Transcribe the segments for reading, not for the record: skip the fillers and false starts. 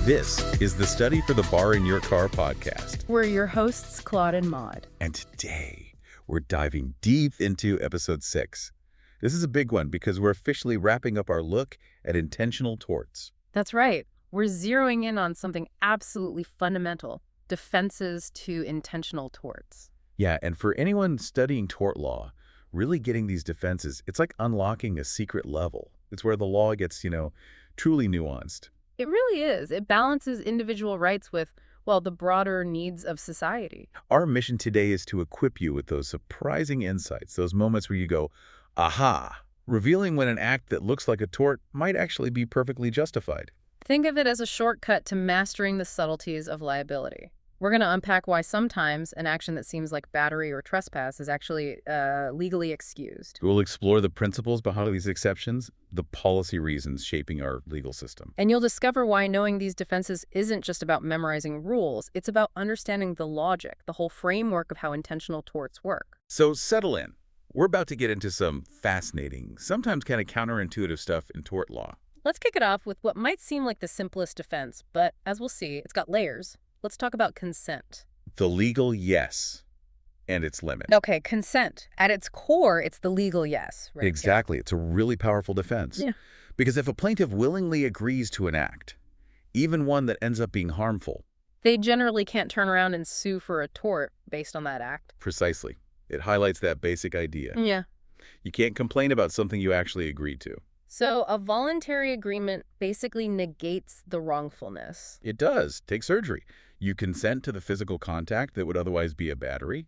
This is the Study for the Bar in Your Car podcast. We're your hosts, Claude and Ma. And today, we're diving deep into episode 6. This is a big one because we're officially wrapping up our look at intentional torts. That's right. We're zeroing in on something absolutely fundamental, defenses to intentional torts. Yeah, and for anyone studying tort law, really getting these defenses, it's like unlocking a secret level. It's where the law gets, truly nuanced. It really is. It balances individual rights with, well, the broader needs of society. Our mission today is to equip you with those surprising insights, those moments where you go, aha, revealing when an act that looks like a tort might actually be perfectly justified. Think of it as a shortcut to mastering the subtleties of liability. We're going to unpack why sometimes an action that seems like battery or trespass is actually legally excused. We'll explore the principles behind these exceptions, the policy reasons shaping our legal system. And you'll discover why knowing these defenses isn't just about memorizing rules. It's about understanding the logic, the whole framework of how intentional torts work. So settle in. We're about to get into some fascinating, sometimes kind of counterintuitive stuff in tort law. Let's kick it off with what might seem like the simplest defense, but as we'll see, it's got layers. Let's talk about consent. The legal yes and its limit. Okay, consent. At its core, it's the legal yes. Right? Exactly. It's a really powerful defense. Yeah. Because if a plaintiff willingly agrees to an act, even one that ends up being harmful. They generally can't turn around and sue for a tort based on that act. Precisely. It highlights that basic idea. Yeah. You can't complain about something you actually agreed to. So a voluntary agreement basically negates the wrongfulness. It does. Take surgery. You consent to the physical contact that would otherwise be a battery.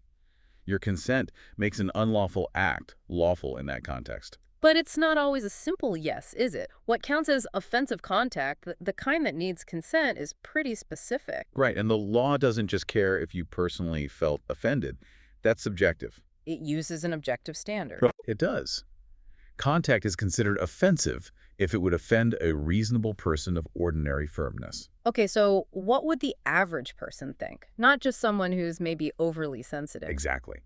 Your consent makes an unlawful act lawful in that context. But it's not always a simple yes, is it? What counts as offensive contact, the kind that needs consent, is pretty specific. Right, and the law doesn't just care if you personally felt offended. That's subjective. It uses an objective standard. It does. Contact is considered offensive if it would offend a reasonable person of ordinary firmness. Okay, so what would the average person think? Not just someone who's maybe overly sensitive. Exactly.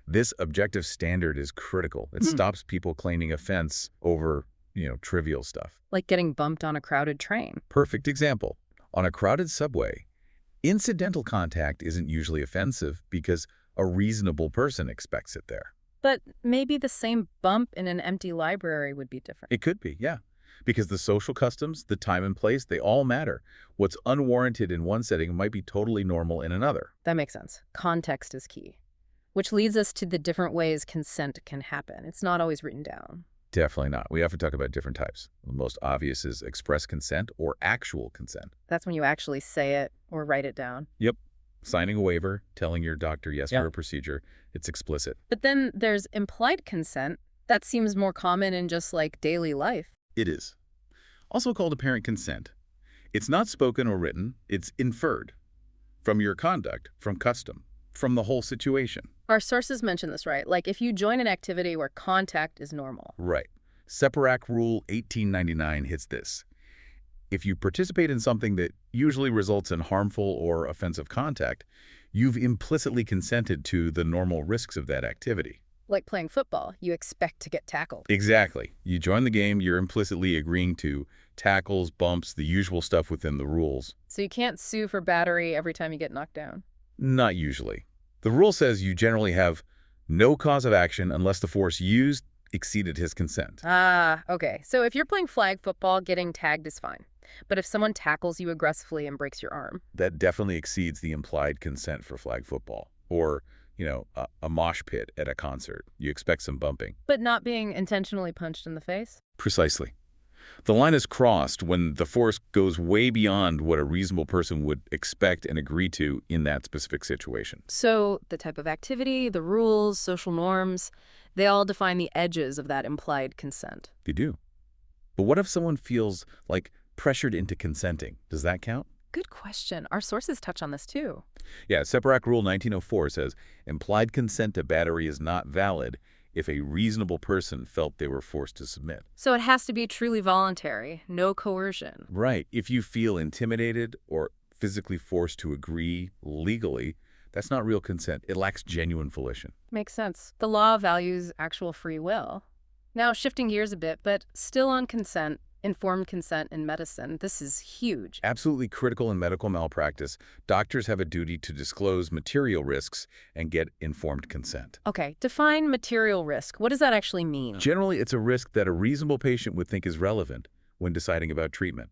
This objective standard is critical. It stops people claiming offense over, trivial stuff. Like getting bumped on a crowded train. Perfect example. On a crowded subway, incidental contact isn't usually offensive because a reasonable person expects it there. But maybe the same bump in an empty library would be different. It could be, yeah. Because the social customs, the time and place, they all matter. What's unwarranted in one setting might be totally normal in another. That makes sense. Context is key. Which leads us to the different ways consent can happen. It's not always written down. Definitely not. We have to talk about different types. The most obvious is express consent or actual consent. That's when you actually say it or write it down. Yep. Signing a waiver, telling your doctor yes for a procedure, it's explicit. But then there's implied consent. That seems more common in just like daily life. It is. Also called apparent consent. It's not spoken or written, it's inferred. From your conduct, from custom, from the whole situation. Our sources mention this, right? Like if you join an activity where contact is normal. Right. Separac Rule 1899 hits this. If you participate in something that usually results in harmful or offensive contact, you've implicitly consented to the normal risks of that activity. Like playing football, you expect to get tackled. Exactly. You join the game, you're implicitly agreeing to tackles, bumps, the usual stuff within the rules. So you can't sue for battery every time you get knocked down? Not usually. The rule says you generally have no cause of action unless the force used exceeded his consent. Ah, okay. So if you're playing flag football, getting tagged is fine. But if someone tackles you aggressively and breaks your arm? That definitely exceeds the implied consent for flag football. Or, a mosh pit at a concert. You expect some bumping. But not being intentionally punched in the face? Precisely. The line is crossed when the force goes way beyond what a reasonable person would expect and agree to in that specific situation. So the type of activity, the rules, social norms, they all define the edges of that implied consent. They do. But what if someone feels like pressured into consenting? Does that count? Good question. Our sources touch on this too. Yeah, Separac Rule 1904 says, implied consent to battery is not valid if a reasonable person felt they were forced to submit. So it has to be truly voluntary, no coercion. Right. If you feel intimidated or physically forced to agree legally, that's not real consent. It lacks genuine volition. Makes sense. The law values actual free will. Now, shifting gears a bit, but still on consent, Informed consent in medicine. This is huge. Absolutely critical in medical malpractice. Doctors have a duty to disclose material risks and get informed consent. Okay, define material risk. What does that actually mean? Generally, it's a risk that a reasonable patient would think is relevant when deciding about treatment.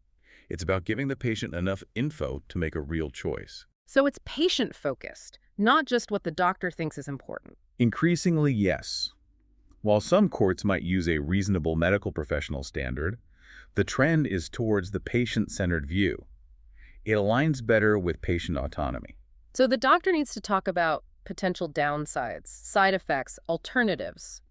It's about giving the patient enough info to make a real choice. So it's patient-focused, not just what the doctor thinks is important. Increasingly, yes. While some courts might use a reasonable medical professional standard, the trend is towards the patient-centered view. It aligns better with patient autonomy. So the doctor needs to talk about potential downsides, side effects, alternatives,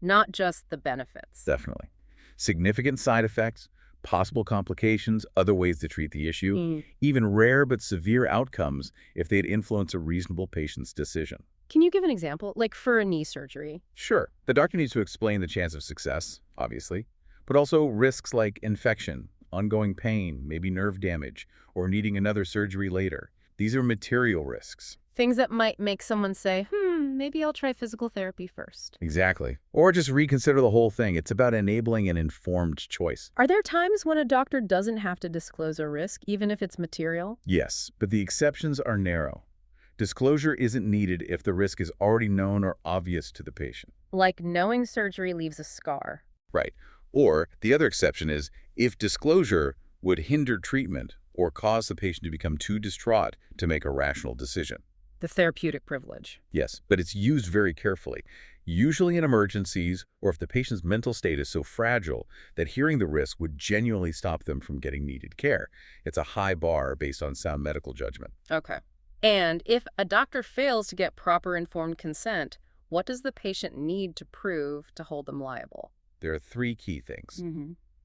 not just the benefits. Definitely. Significant side effects, possible complications, other ways to treat the issue, even rare but severe outcomes if they'd influence a reasonable patient's decision. Can you give an example? Like for a knee surgery? Sure, the doctor needs to explain the chance of success, obviously, but also risks like infection, ongoing pain, maybe nerve damage, or needing another surgery later. These are material risks. Things that might make someone say, maybe I'll try physical therapy first. Exactly. Or just reconsider the whole thing. It's about enabling an informed choice. Are there times when a doctor doesn't have to disclose a risk, even if it's material? Yes, but the exceptions are narrow. Disclosure isn't needed if the risk is already known or obvious to the patient. Like knowing surgery leaves a scar. Right. Or the other exception is if disclosure would hinder treatment or cause the patient to become too distraught to make a rational decision. The therapeutic privilege. Yes, but it's used very carefully, usually in emergencies or if the patient's mental state is so fragile that hearing the risk would genuinely stop them from getting needed care. It's a high bar based on sound medical judgment. Okay. And if a doctor fails to get proper informed consent, what does the patient need to prove to hold them liable? There are three key things: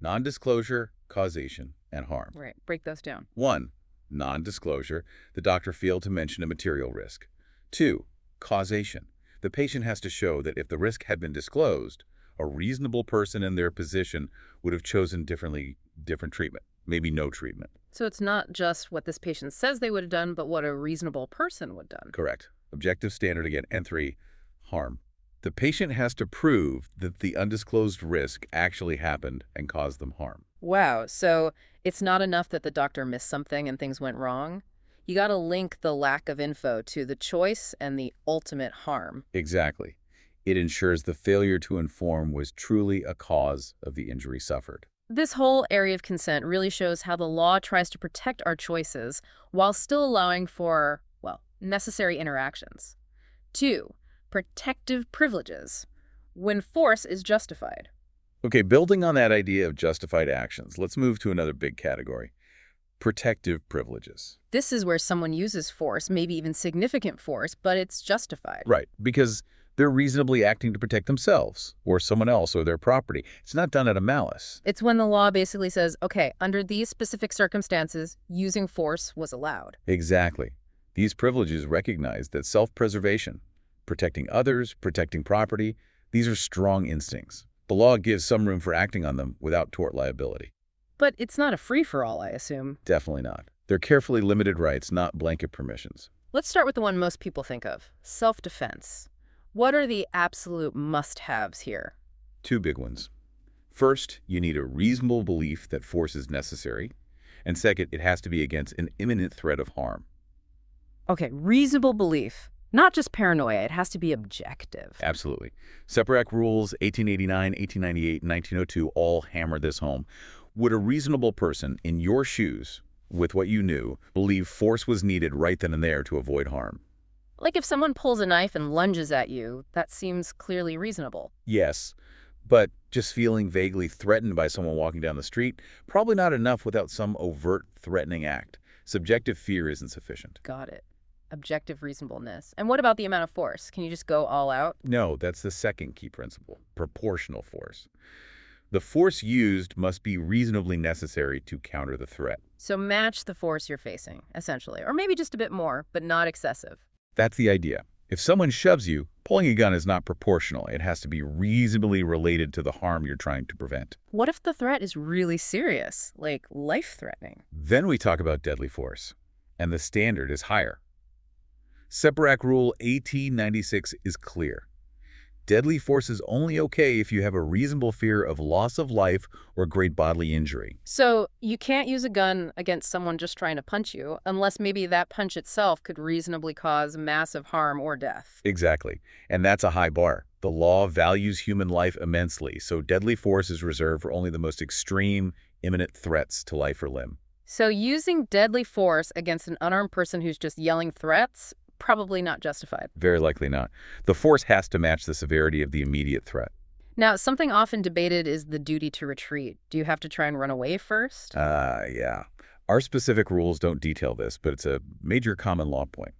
non-disclosure, causation, and harm. Right. Break those down. 1. Non-disclosure. The doctor failed to mention a material risk. 2. Causation. The patient has to show that if the risk had been disclosed, a reasonable person in their position would have chosen different treatment, maybe no treatment. So it's not just what this patient says they would have done, but what a reasonable person would have done. Correct. Objective standard again. And 3. Harm. The patient has to prove that the undisclosed risk actually happened and caused them harm. Wow. So it's not enough that the doctor missed something and things went wrong. You got to link the lack of info to the choice and the ultimate harm. Exactly. It ensures the failure to inform was truly a cause of the injury suffered. This whole area of consent really shows how the law tries to protect our choices while still allowing for, well, necessary interactions. 2. Protective privileges, when force is justified. Okay, building on that idea of justified actions, let's move to another big category: protective privileges. This is where someone uses force, maybe even significant force, but it's justified. Right, because they're reasonably acting to protect themselves or someone else or their property. It's not done out of malice. It's when the law basically says, okay, under these specific circumstances, using force was allowed. Exactly. These privileges recognize that self-preservation, protecting others, protecting property, these are strong instincts. The law gives some room for acting on them without tort liability. But it's not a free-for-all, I assume. Definitely not. They're carefully limited rights, not blanket permissions. Let's start with the one most people think of, self-defense. What are the absolute must-haves here? 2 big ones. First, you need a reasonable belief that force is necessary. And second, it has to be against an imminent threat of harm. Okay, reasonable belief. Not just paranoia, it has to be objective. Absolutely. Separate rules 1889, 1898, and 1902 all hammer this home. Would a reasonable person in your shoes, with what you knew, believe force was needed right then and there to avoid harm? Like if someone pulls a knife and lunges at you, that seems clearly reasonable. Yes, but just feeling vaguely threatened by someone walking down the street, probably not enough without some overt threatening act. Subjective fear isn't sufficient. Got it. Objective reasonableness. And what about the amount of force? Can you just go all out? No, that's the second key principle: proportional force. The force used must be reasonably necessary to counter the threat. So match the force you're facing, essentially. Or maybe just a bit more, but not excessive. That's the idea. If someone shoves you, pulling a gun is not proportional. It has to be reasonably related to the harm you're trying to prevent. What if the threat is really serious, like life-threatening? Then we talk about deadly force, and the standard is higher. Separate Rule 1896 is clear. Deadly force is only okay if you have a reasonable fear of loss of life or great bodily injury. So you can't use a gun against someone just trying to punch you unless maybe that punch itself could reasonably cause massive harm or death. Exactly. And that's a high bar. The law values human life immensely, so deadly force is reserved for only the most extreme, imminent threats to life or limb. So using deadly force against an unarmed person who's just yelling threats, probably not justified. Very likely not. The force has to match the severity of the immediate threat. Now, something often debated is the duty to retreat. Do you have to try and run away first? Yeah. Our specific rules don't detail this, but it's a major common law point.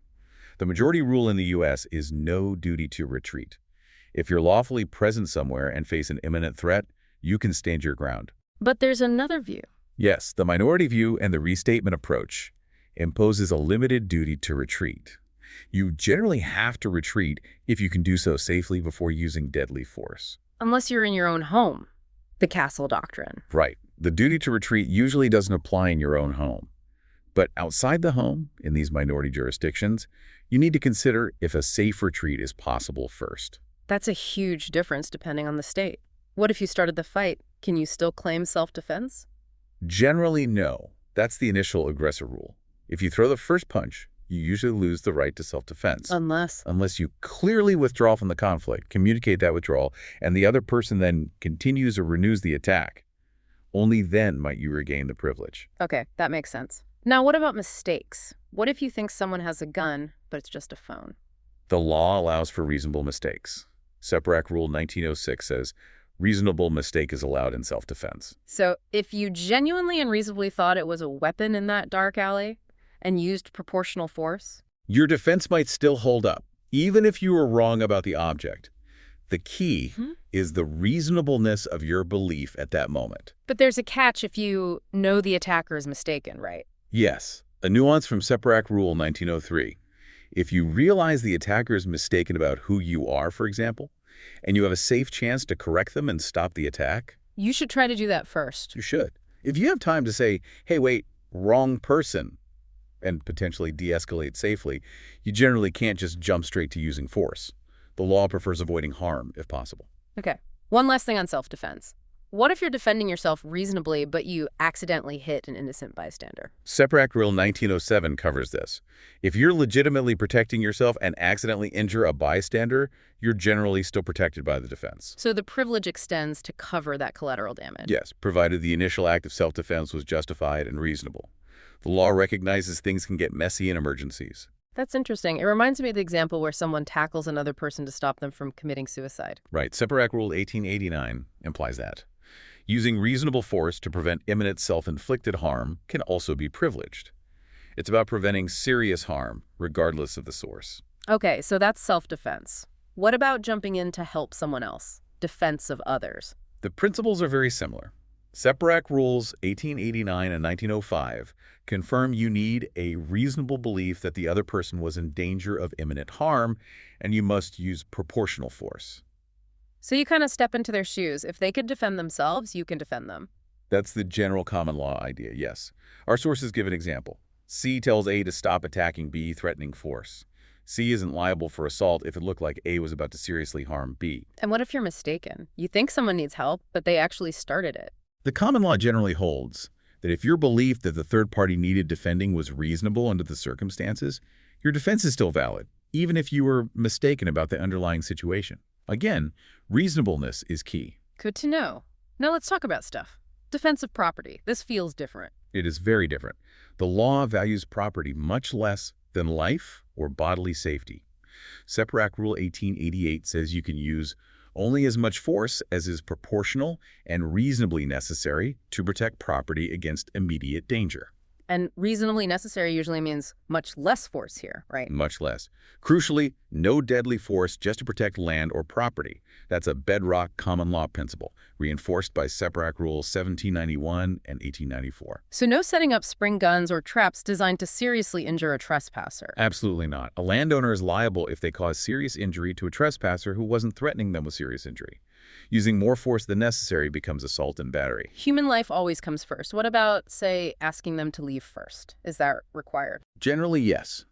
The majority rule in the U.S. is no duty to retreat. If you're lawfully present somewhere and face an imminent threat, you can stand your ground. But there's another view. Yes, the minority view and the restatement approach imposes a limited duty to retreat. You generally have to retreat if you can do so safely before using deadly force. Unless you're in your own home. The castle doctrine. Right. The duty to retreat usually doesn't apply in your own home. But outside the home, in these minority jurisdictions, you need to consider if a safe retreat is possible first. That's a huge difference depending on the state. What if you started the fight? Can you still claim self-defense? Generally, no. That's the initial aggressor rule. If you throw the first punch, you usually lose the right to self-defense. Unless you clearly withdraw from the conflict, communicate that withdrawal, and the other person then continues or renews the attack. Only then might you regain the privilege. Okay, that makes sense. Now, what about mistakes? What if you think someone has a gun, but it's just a phone? The law allows for reasonable mistakes. Separate Rule 1906 says, reasonable mistake is allowed in self-defense. So if you genuinely and reasonably thought it was a weapon in that dark alley and used proportional force? Your defense might still hold up, even if you were wrong about the object. The key is the reasonableness of your belief at that moment. But there's a catch if you know the attacker is mistaken, right? Yes, a nuance from Separate Rule 1903. If you realize the attacker is mistaken about who you are, for example, and you have a safe chance to correct them and stop the attack, you should try to do that first. you should. If you have time to say, hey, wait, wrong person, and potentially de-escalate safely, you generally can't just jump straight to using force. The law prefers avoiding harm, if possible. Okay. One last thing on self-defense. What if you're defending yourself reasonably, but you accidentally hit an innocent bystander? Separate Rule 1907 covers this. If you're legitimately protecting yourself and accidentally injure a bystander, you're generally still protected by the defense. So the privilege extends to cover that collateral damage? Yes, provided the initial act of self-defense was justified and reasonable. The law recognizes things can get messy in emergencies. That's interesting. It reminds me of the example where someone tackles another person to stop them from committing suicide. Right. Separate Rule 1889 implies that. Using reasonable force to prevent imminent self-inflicted harm can also be privileged. It's about preventing serious harm, regardless of the source. Okay, so that's self-defense. What about jumping in to help someone else? Defense of others. The principles are very similar. Separate Rules 1889 and 1905 confirm you need a reasonable belief that the other person was in danger of imminent harm, and you must use proportional force. So you kind of step into their shoes. If they could defend themselves, you can defend them. That's the general common law idea, yes. Our sources give an example. C tells A to stop attacking B, threatening force. C isn't liable for assault if it looked like A was about to seriously harm B. And what if you're mistaken? You think someone needs help, but they actually started it. The common law generally holds that if your belief that the third party needed defending was reasonable under the circumstances, your defense is still valid, even if you were mistaken about the underlying situation. Again, reasonableness is key. Good to know. Now let's talk about stuff. Defense of property. This feels different. It is very different. The law values property much less than life or bodily safety. Separate Rule 1888 says you can use only as much force as is proportional and reasonably necessary to protect property against immediate danger. And reasonably necessary usually means much less force here, right? Much less. Crucially, no deadly force just to protect land or property. That's a bedrock common law principle, reinforced by Separate Rules 1791 and 1894. So no setting up spring guns or traps designed to seriously injure a trespasser. Absolutely not. A landowner is liable if they cause serious injury to a trespasser who wasn't threatening them with serious injury. Using more force than necessary becomes assault and battery. Human life always comes first. What about, say, asking them to leave first? Is that required? Generally, yes.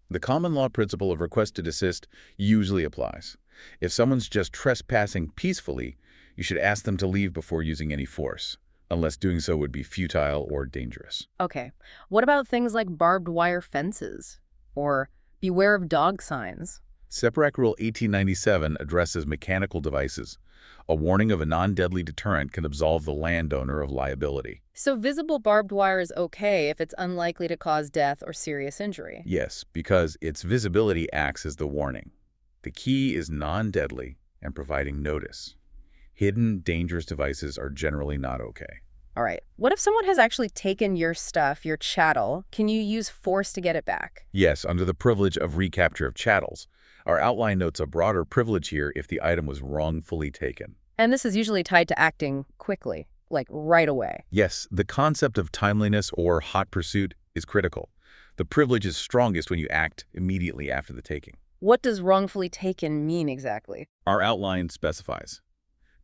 The common law principle of request to desist usually applies. If someone's just trespassing peacefully, you should ask them to leave before using any force, unless doing so would be futile or dangerous. Okay. What about things like barbed wire fences? Or beware of dog signs? Separate Rule 1897 addresses mechanical devices. A warning of a non-deadly deterrent can absolve the landowner of liability. So visible barbed wire is okay if it's unlikely to cause death or serious injury. Yes, because its visibility acts as the warning. The key is non-deadly and providing notice. Hidden, dangerous devices are generally not okay. All right. What if someone has actually taken your stuff, your chattel? Can you use force to get it back? Yes, under the privilege of recapture of chattels. Our outline notes a broader privilege here if the item was wrongfully taken. And this is usually tied to acting quickly, like right away. Yes, the concept of timeliness or hot pursuit is critical. The privilege is strongest when you act immediately after the taking. What does wrongfully taken mean exactly? Our outline specifies.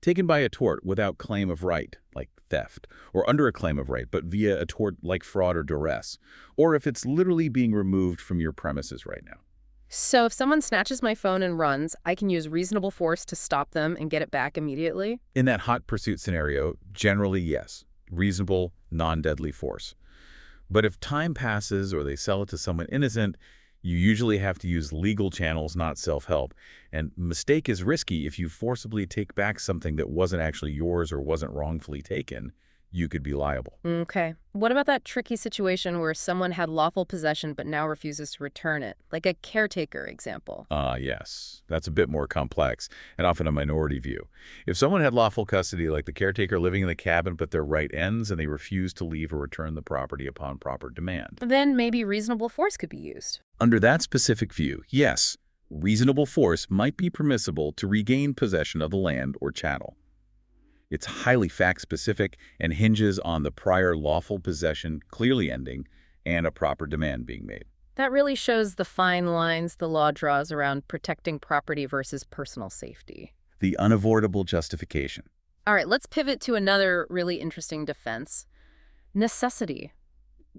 Taken by a tort without claim of right, like theft, or under a claim of right, but via a tort like fraud or duress, or if it's literally being removed from your premises right now. So if someone snatches my phone and runs, I can use reasonable force to stop them and get it back immediately? In that hot pursuit scenario, generally yes, reasonable, non-deadly force. But if time passes or they sell it to someone innocent, you usually have to use legal channels, not self-help. And mistake is risky if you forcibly take back something that wasn't actually yours or wasn't wrongfully taken. You could be liable. Okay. What about that tricky situation where someone had lawful possession but now refuses to return it? Like a caretaker example. Yes. That's a bit more complex and often a minority view. If someone had lawful custody, like the caretaker living in the cabin, but their right ends and they refuse to leave or return the property upon proper demand. Then maybe reasonable force could be used. Under that specific view, yes, reasonable force might be permissible to regain possession of the land or chattel. It's highly fact-specific and hinges on the prior lawful possession clearly ending and a proper demand being made. That really shows the fine lines the law draws around protecting property versus personal safety. The unavoidable justification. All right, let's pivot to another really interesting defense. Necessity.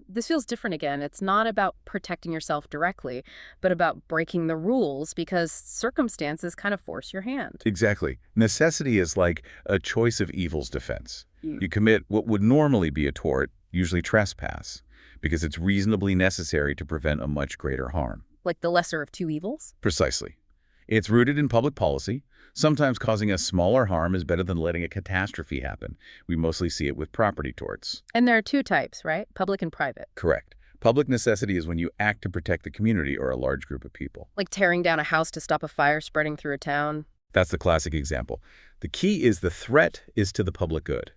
This feels different again. It's not about protecting yourself directly, but about breaking the rules because circumstances kind of force your hand. Exactly. Necessity is like a choice of evils defense. You commit what would normally be a tort, usually trespass, because it's reasonably necessary to prevent a much greater harm. Like the lesser of two evils? Precisely. It's rooted in public policy. Sometimes causing a smaller harm is better than letting a catastrophe happen. We mostly see it with property torts. And there are two types, right? Public and private. Correct. Public necessity is when you act to protect the community or a large group of people. Like tearing down a house to stop a fire spreading through a town. That's the classic example. The key is the threat is to the public good.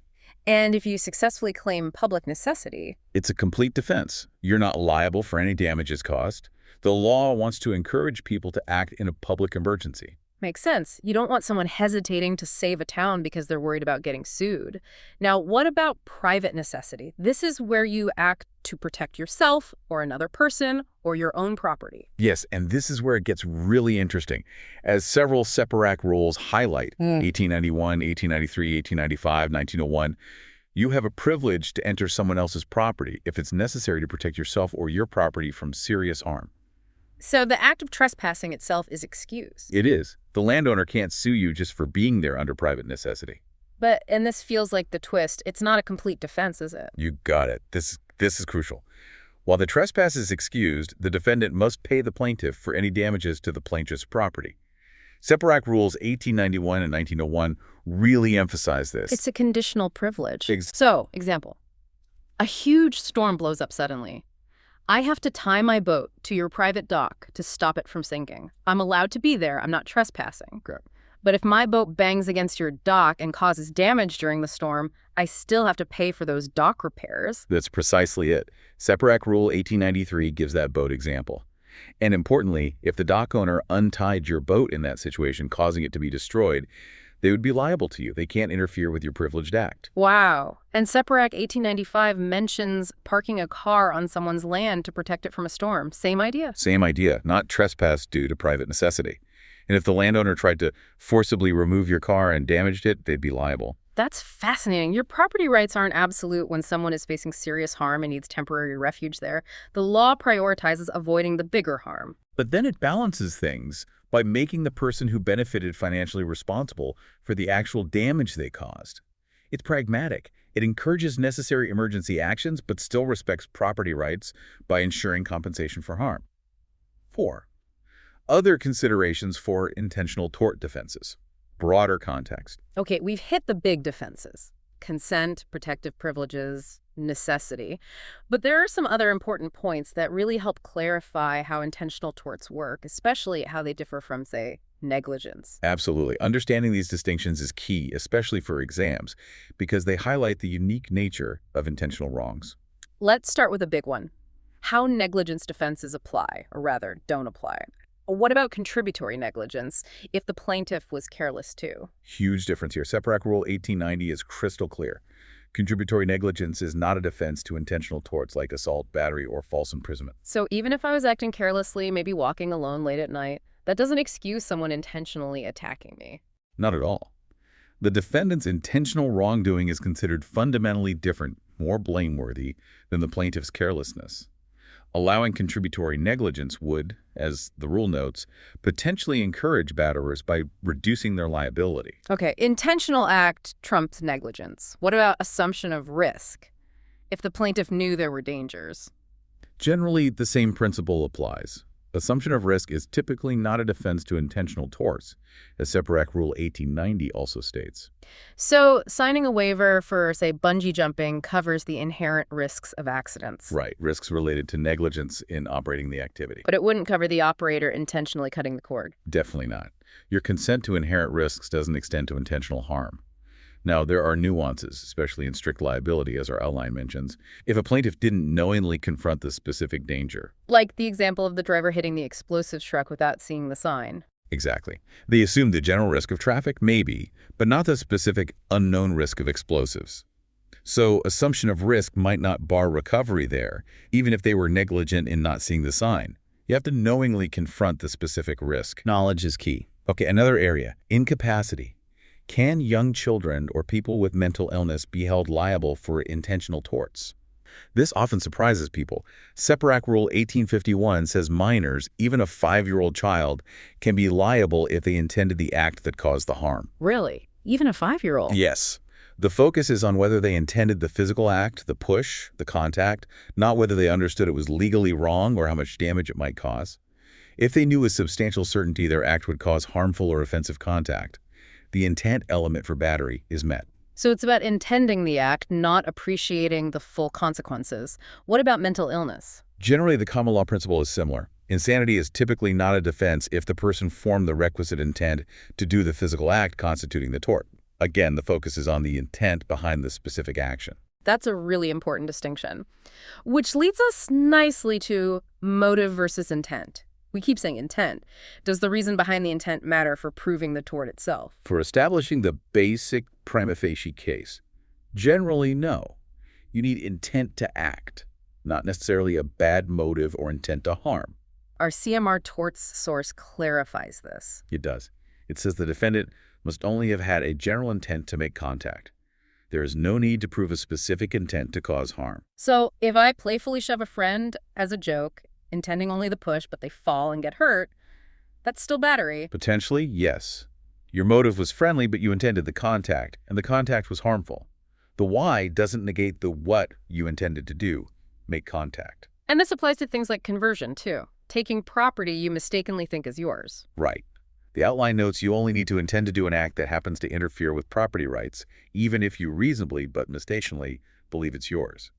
And if you successfully claim public necessity, It's a complete defense. You're not liable for any damages caused. The law wants to encourage people to act in a public emergency. makes sense. You don't want someone hesitating to save a town because they're worried about getting sued. Now, what about private necessity? This is where you act to protect yourself or another person or your own property. Yes, and this is where it gets really interesting. As several Separate rules highlight, 1891, 1893, 1895, 1901, you have a privilege to enter someone else's property if it's necessary to protect yourself or your property from serious harm. So the act of trespassing itself is excused. It is. The landowner can't sue you just for being there under private necessity. But, and this feels like the twist, it's not a complete defense, is it? You got it. This is crucial. While the trespass is excused, the defendant must pay the plaintiff for any damages to the plaintiff's property. Separate Rules 1891 and 1901 really emphasize this. It's a conditional privilege. So, example. A huge storm blows up suddenly. I have to tie my boat to your private dock to stop it from sinking. I'm allowed to be there. I'm not trespassing. Correct. But if my boat bangs against your dock and causes damage during the storm, I still have to pay for those dock repairs. That's precisely it. Separate Rule 1893 gives that boat example. And importantly, if the dock owner untied your boat in that situation, causing it to be destroyed, they would be liable to you. They can't interfere with your privileged act. Wow. And Separate 1895 mentions parking a car on someone's land to protect it from a storm. Same idea. Same idea, not trespass due to private necessity. And if the landowner tried to forcibly remove your car and damaged it, they'd be liable. That's fascinating. Your property rights aren't absolute when someone is facing serious harm and needs temporary refuge there. The law prioritizes avoiding the bigger harm. But then it balances things by making the person who benefited financially responsible for the actual damage they caused. It's pragmatic. It encourages necessary emergency actions but still respects property rights by ensuring compensation for harm. 4. Other considerations for intentional tort defenses. Broader context. Okay, we've hit the big defenses: consent, protective privileges, necessity. But there are some other important points that really help clarify how intentional torts work, especially how they differ from, say, negligence. Absolutely. Understanding these distinctions is key, especially for exams, because they highlight the unique nature of intentional wrongs. Let's start with a big one: how negligence defenses apply, or rather, don't apply. What about contributory negligence if the plaintiff was careless too? Huge difference here. Separate Rule 1890 is crystal clear. Contributory negligence is not a defense to intentional torts like assault, battery, or false imprisonment. So even if I was acting carelessly, maybe walking alone late at night, that doesn't excuse someone intentionally attacking me. Not at all. The defendant's intentional wrongdoing is considered fundamentally different, more blameworthy, than the plaintiff's carelessness. Allowing contributory negligence would, as the rule notes, potentially encourage batterers by reducing their liability. Okay, intentional act trumps negligence. What about assumption of risk? If the plaintiff knew there were dangers. Generally, the same principle applies. Assumption of risk is typically not a defense to intentional torts, as Separate Rule 1890 also states. So signing a waiver for, say, bungee jumping covers the inherent risks of accidents. Right, risks related to negligence in operating the activity. But it wouldn't cover the operator intentionally cutting the cord. Definitely not. Your consent to inherent risks doesn't extend to intentional harm. Now, there are nuances, especially in strict liability, as our outline mentions, if a plaintiff didn't knowingly confront the specific danger. Like the example of the driver hitting the explosive truck without seeing the sign. Exactly. They assume the general risk of traffic, maybe, but not the specific unknown risk of explosives. So assumption of risk might not bar recovery there, even if they were negligent in not seeing the sign. You have to knowingly confront the specific risk. Knowledge is key. Okay, another area, incapacity. Can young children or people with mental illness be held liable for intentional torts? This often surprises people. Separate Rule 1851 says minors, even a 5-year-old child, can be liable if they intended the act that caused the harm. Really? Even a 5-year-old? Yes. The focus is on whether they intended the physical act, the push, the contact, not whether they understood it was legally wrong or how much damage it might cause. If they knew with substantial certainty their act would cause harmful or offensive contact, the intent element for battery is met. So it's about intending the act, not appreciating the full consequences. What about mental illness? Generally, the common law principle is similar. Insanity is typically not a defense if the person formed the requisite intent to do the physical act constituting the tort. Again, the focus is on the intent behind the specific action. That's a really important distinction, which leads us nicely to motive versus intent. We keep saying intent. Does the reason behind the intent matter for proving the tort itself? For establishing the basic prima facie case, generally no. You need intent to act, not necessarily a bad motive or intent to harm. Our CMR torts source clarifies this. It does. It says the defendant must only have had a general intent to make contact. There is no need to prove a specific intent to cause harm. So if I playfully shove a friend as a joke, intending only the push, but they fall and get hurt, that's still battery. Potentially, yes. Your motive was friendly, but you intended the contact, and the contact was harmful. The why doesn't negate the what you intended to do, make contact. And this applies to things like conversion, too. Taking property you mistakenly think is yours. Right. The outline notes you only need to intend to do an act that happens to interfere with property rights, even if you reasonably but mistakenly believe it's yours.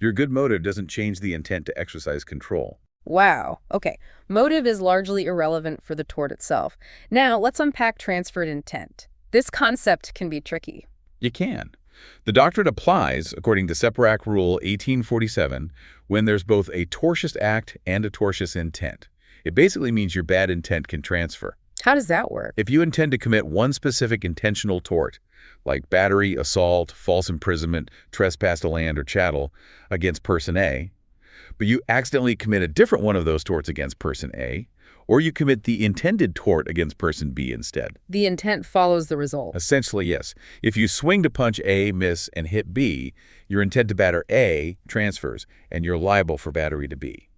Your good motive doesn't change the intent to exercise control. Wow. Okay. Motive is largely irrelevant for the tort itself. Now, let's unpack transferred intent. This concept can be tricky. You can. The doctrine applies, according to Separate Rule 1847, when there's both a tortious act and a tortious intent. It basically means your bad intent can transfer. How does that work? If you intend to commit one specific intentional tort, like battery, assault, false imprisonment, trespass to land or chattel, against person A, but you accidentally commit a different one of those torts against person A, or you commit the intended tort against person B instead. The intent follows the result. Essentially, yes. If you swing to punch A, miss, and hit B, your intent to batter A transfers, and you're liable for battery to B.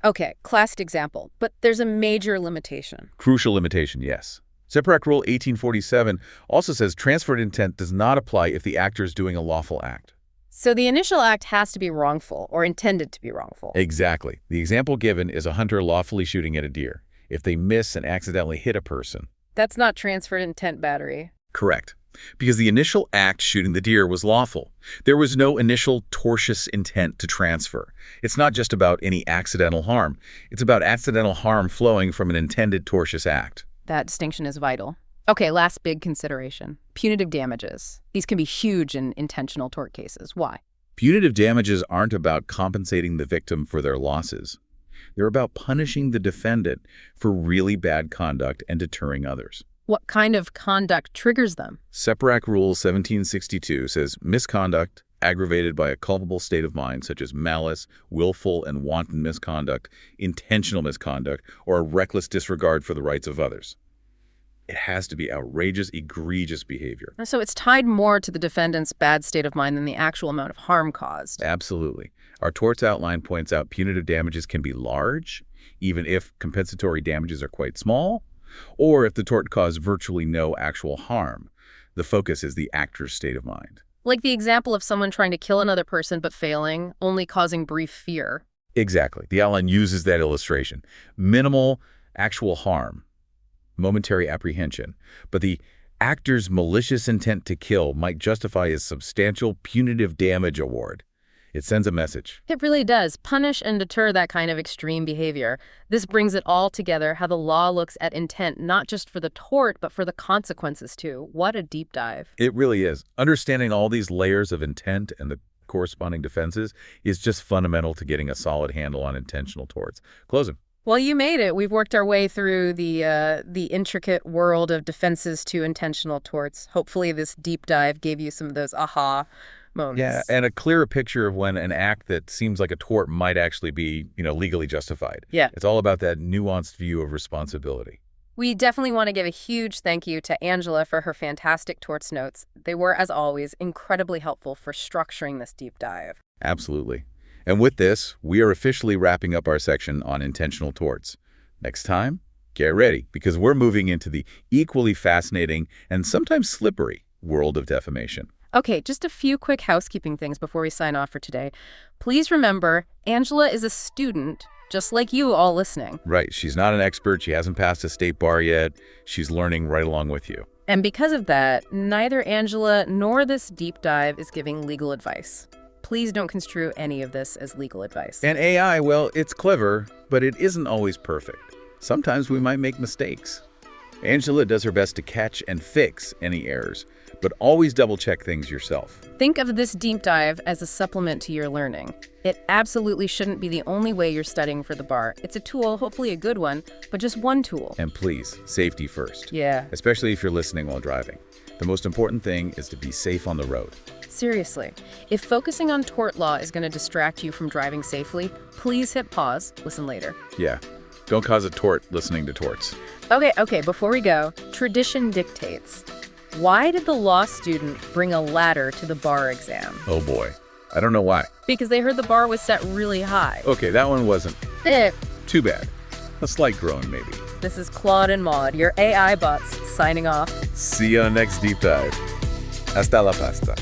Okay, classic example, but there's a major limitation. Crucial limitation, yes. Separate Rule 1847 also says transferred intent does not apply if the actor is doing a lawful act. So the initial act has to be wrongful or intended to be wrongful. Exactly. The example given is a hunter lawfully shooting at a deer. If they miss and accidentally hit a person. That's not transferred intent battery. Correct. Because the initial act shooting the deer was lawful. There was no initial tortious intent to transfer. It's not just about any accidental harm. It's about accidental harm flowing from an intended tortious act. That distinction is vital. Okay, last big consideration. Punitive damages. These can be huge in intentional tort cases. Why? Punitive damages aren't about compensating the victim for their losses. They're about punishing the defendant for really bad conduct and deterring others. What kind of conduct triggers them? Separate Rule 1762 says misconduct aggravated by a culpable state of mind, such as malice, willful and wanton misconduct, intentional misconduct, or a reckless disregard for the rights of others. It has to be outrageous, egregious behavior. So it's tied more to the defendant's bad state of mind than the actual amount of harm caused. Absolutely. Our torts outline points out punitive damages can be large, even if compensatory damages are quite small, or if the tort caused virtually no actual harm. The focus is the actor's state of mind. Like the example of someone trying to kill another person but failing, only causing brief fear. Exactly. The outline uses that illustration. Minimal actual harm, momentary apprehension, but the actor's malicious intent to kill might justify a substantial punitive damage award. It sends a message. It really does. Punish and deter that kind of extreme behavior. This brings it all together, how the law looks at intent, not just for the tort, but for the consequences too. What a deep dive. It really is. Understanding all these layers of intent and the corresponding defenses is just fundamental to getting a solid handle on intentional torts. Closing. Well, you made it. We've worked our way through the intricate world of defenses to intentional torts. Hopefully this deep dive gave you some of those aha moments. Yeah, and a clearer picture of when an act that seems like a tort might actually be, legally justified. Yeah. It's all about that nuanced view of responsibility. We definitely want to give a huge thank you to Angela for her fantastic torts notes. They were, as always, incredibly helpful for structuring this deep dive. Absolutely. And with this, we are officially wrapping up our section on intentional torts. Next time, get ready, because we're moving into the equally fascinating and sometimes slippery world of defamation. Okay, just a few quick housekeeping things before we sign off for today. Please remember, Angela is a student, just like you all listening. Right. She's not an expert. She hasn't passed a state bar yet. She's learning right along with you. And because of that, neither Angela nor this deep dive is giving legal advice. Please don't construe any of this as legal advice. And AI, well, it's clever, but it isn't always perfect. Sometimes we might make mistakes. Angela does her best to catch and fix any errors, but always double-check things yourself. Think of this deep dive as a supplement to your learning. It absolutely shouldn't be the only way you're studying for the bar. It's a tool, hopefully a good one, but just one tool. And please, safety first. Yeah. Especially if you're listening while driving. The most important thing is to be safe on the road. Seriously, if focusing on tort law is going to distract you from driving safely, please hit pause, listen later. Yeah. Don't cause a tort listening to torts. Okay, before we go, tradition dictates. Why did the law student bring a ladder to the bar exam? Oh boy. I don't know why. Because they heard the bar was set really high. Okay, that one wasn't too bad. A slight groan, maybe. This is Claude and Ma, your AI bots, signing off. See you on the next deep dive. Hasta la pasta.